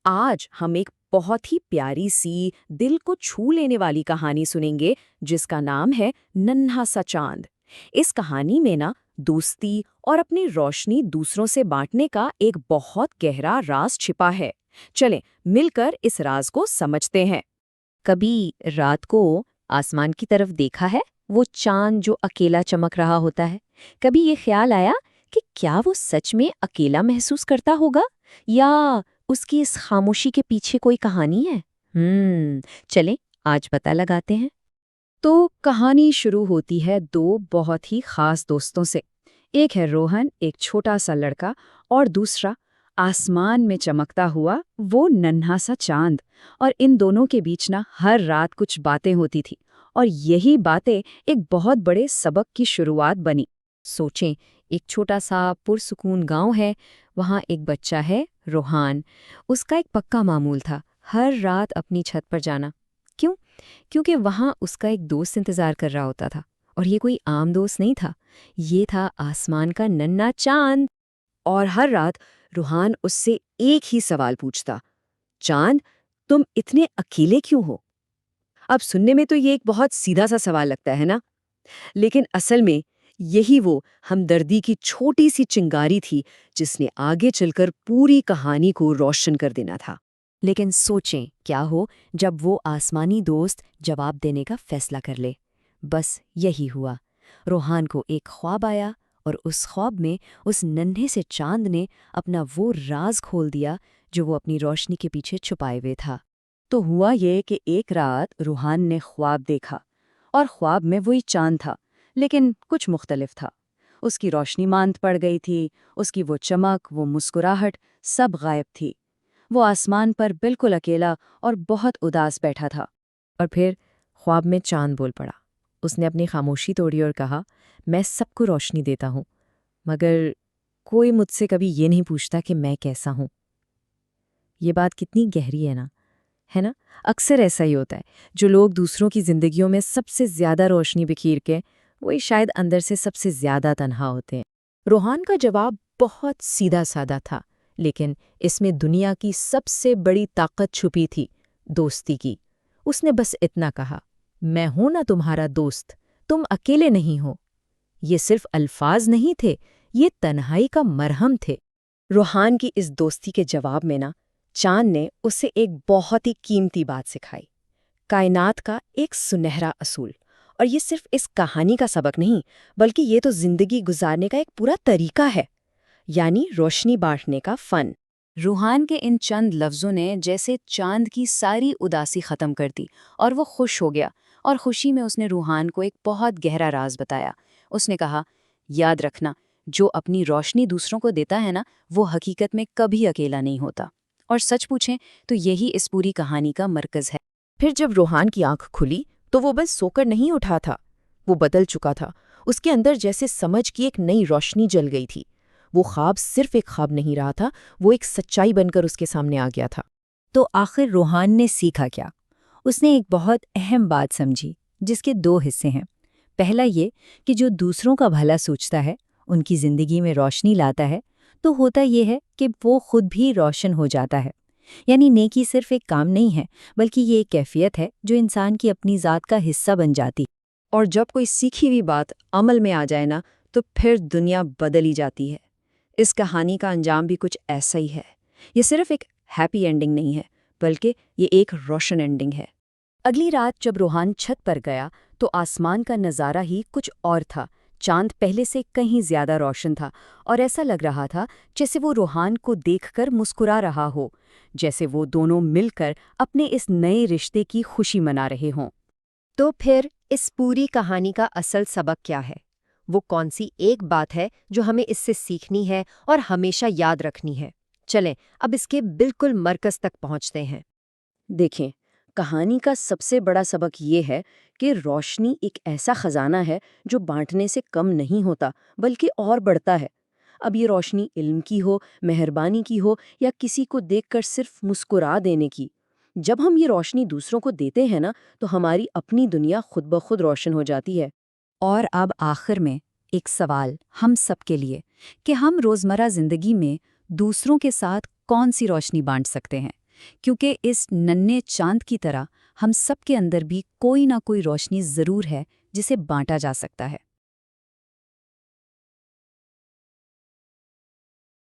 आज हम एक बहुत ही प्यारी सी, दिल को छू लेने वाली कहानी सुनेंगे जिसका नाम है नन्हा सा चांद। इस कहानी में ना दोस्ती और अपनी रोशनी दूसरों से बांटने का एक बहुत गहरा राज छिपा है। चलें मिलकर इस राज को समझते हैं। कभी रात को आसमान की तरफ देखा है, वो चांद जो अकेला चमक रहा होता है। कभी ये ख्याल आया कि क्या वो सच में अकेला महसूस करता होगा, या उसकी इस खामोशी के पीछे कोई कहानी है। चलें आज पता लगाते हैं। तो कहानी शुरू होती है दो बहुत ही खास दोस्तों से। एक है रोहन, एक छोटा सा लड़का, और दूसरा आसमान में चमकता हुआ वो नन्हा सा चांद। और इन दोनों के बीच ना हर रात कुछ बातें होती थी, और यही बातें एक बहुत बड़े सबक की शुरुआत बनी। सोचें, एक छोटा सा पुरसुकून गांव है। वहाँ एक बच्चा है, रोहान। उसका एक पक्का मामूल था, हर रात अपनी छत पर जाना। क्यों? क्योंकि वहाँ उसका एक दोस्त इंतजार कर रहा होता था। और ये कोई आम दोस्त नहीं था, ये था आसमान का नन्हा चांद। और हर रात रूहान उससे एक ही सवाल पूछता, चांद, तुम इतने अकेले क्यों हो? अब सुनने में तो ये एक बहुत सीधा सा सवाल लगता है ना, लेकिन असल में यही वो हमदर्दी की छोटी सी चिंगारी थी जिसने आगे चलकर पूरी कहानी को रोशन कर देना था। लेकिन सोचें, क्या हो जब वो आसमानी दोस्त जवाब देने का फैसला कर ले। बस यही हुआ। रोहान को एक ख्वाब आया, और उस ख्वाब में उस नन्हे से चांद ने अपना वो राज खोल दिया जो वो अपनी रोशनी के पीछे छुपाए हुए था। तो हुआ ये कि एक रात रूहान ने ख्वाब देखा, और ख्वाब में वही चांद था, लेकिन कुछ मुख्तलिफ था। उसकी रोशनी मांद पड़ गई थी, उसकी वो चमक, वो मुस्कुराहट, सब गायब थी। वो आसमान पर बिल्कुल अकेला और बहुत उदास बैठा था। और फिर ख्वाब में चांद बोल पड़ा। उसने अपनी खामोशी तोड़ी और कहा, मैं सबको रोशनी देता हूँ, मगर कोई मुझसे कभी ये नहीं पूछता कि मैं कैसा हूँ। ये बात कितनी गहरी है ना? अक्सर ऐसा ही होता है। जो लोग दूसरों की जिंदगियों में सबसे ज्यादा रोशनी बिखेर के, वही शायद अंदर से सबसे ज्यादा तन्हा होते हैं। रोहान का जवाब बहुत सीधा साधा था, लेकिन इसमें दुनिया की सबसे बड़ी ताकत छुपी थी, दोस्ती की। उसने बस इतना कहा, मैं हूं ना तुम्हारा दोस्त, तुम अकेले नहीं हो। ये सिर्फ अल्फाज नहीं थे, ये तन्हाई का मरहम थे। रूहान की इस दोस्ती के जवाब में ना चांद ने उसे एक बहुत ही कीमती बात सिखाई, कायनात का एक सुनहरा असूल। और ये सिर्फ इस कहानी का सबक नहीं, बल्कि ये तो जिंदगी गुजारने का एक पूरा तरीका है, यानी रोशनी बांटने का फन। रूहान के इन चंद लफ्जों ने जैसे चांद की सारी उदासी खत्म कर दी, और वो खुश हो गया। और खुशी में उसने रूहान को एक बहुत गहरा राज बताया। उसने कहा, याद रखना, जो अपनी रोशनी दूसरों को देता है ना, वो हकीकत में कभी अकेला नहीं होता। और सच पूछें तो यही इस पूरी कहानी का मरकज है। फिर जब रोहान की आंख खुली तो वो बस सोकर नहीं उठा था, वो बदल चुका था। उसके अंदर जैसे समझ की एक नई रोशनी जल गई थी। वो ख्वाब सिर्फ एक ख्वाब नहीं रहा था, वो एक सच्चाई बनकर उसके सामने आ गया था। तो आखिर रोहान ने सीखा क्या? उसने एक बहुत अहम बात समझी, जिसके दो हिस्से हैं। पहला ये कि जो दूसरों का भला सोचता है, उनकी जिंदगी में रोशनी लाता है, तो होता ये है कि वो खुद भी रोशन हो जाता है। यानी नेकी सिर्फ एक काम नहीं है, बल्कि ये एक कैफियत है जो इंसान की अपनी ज़ात का हिस्सा बन जाती। और जब कोई सीखी हुई बात अमल में आ जाए ना, तो फिर दुनिया बदल ही जाती है। इस कहानी का अंजाम भी कुछ ऐसा ही है। ये सिर्फ एक हैप्पी एंडिंग नहीं है, बल्कि ये एक रोशन एंडिंग है। अगली रात जब रोहान छत पर गया तो आसमान का नज़ारा ही कुछ और था। चांद पहले से कहीं ज्यादा रोशन था, और ऐसा लग रहा था जैसे वो रोहान को देखकर मुस्कुरा रहा हो, जैसे वो दोनों मिलकर अपने इस नए रिश्ते की खुशी मना रहे हों। तो फिर इस पूरी कहानी का असल सबक क्या है? वो कौन सी एक बात है जो हमें इससे सीखनी है और हमेशा याद रखनी है? चलें अब इसके बिल्कुल मरकज तक पहुंचते हैं। देखें, कहानी का सबसे बड़ा सबक ये है कि रोशनी एक ऐसा खजाना है जो बांटने से कम नहीं होता, बल्कि और बढ़ता है। अब ये रोशनी इल्म की हो, मेहरबानी की हो, या किसी को देखकर सिर्फ मुस्कुरा देने की। जब हम ये रोशनी दूसरों को देते हैं ना, तो हमारी अपनी दुनिया खुद ब खुद रोशन हो जाती है। और अब आखिर में एक सवाल हम सबके लिए, कि हम रोज़मर्रा ज़िंदगी में दूसरों के साथ कौन सी रोशनी बांट सकते हैं? क्योंकि इस नन्हे चांद की तरह हम सबके अंदर भी कोई ना कोई रोशनी ज़रूर है जिसे बांटा जा सकता है।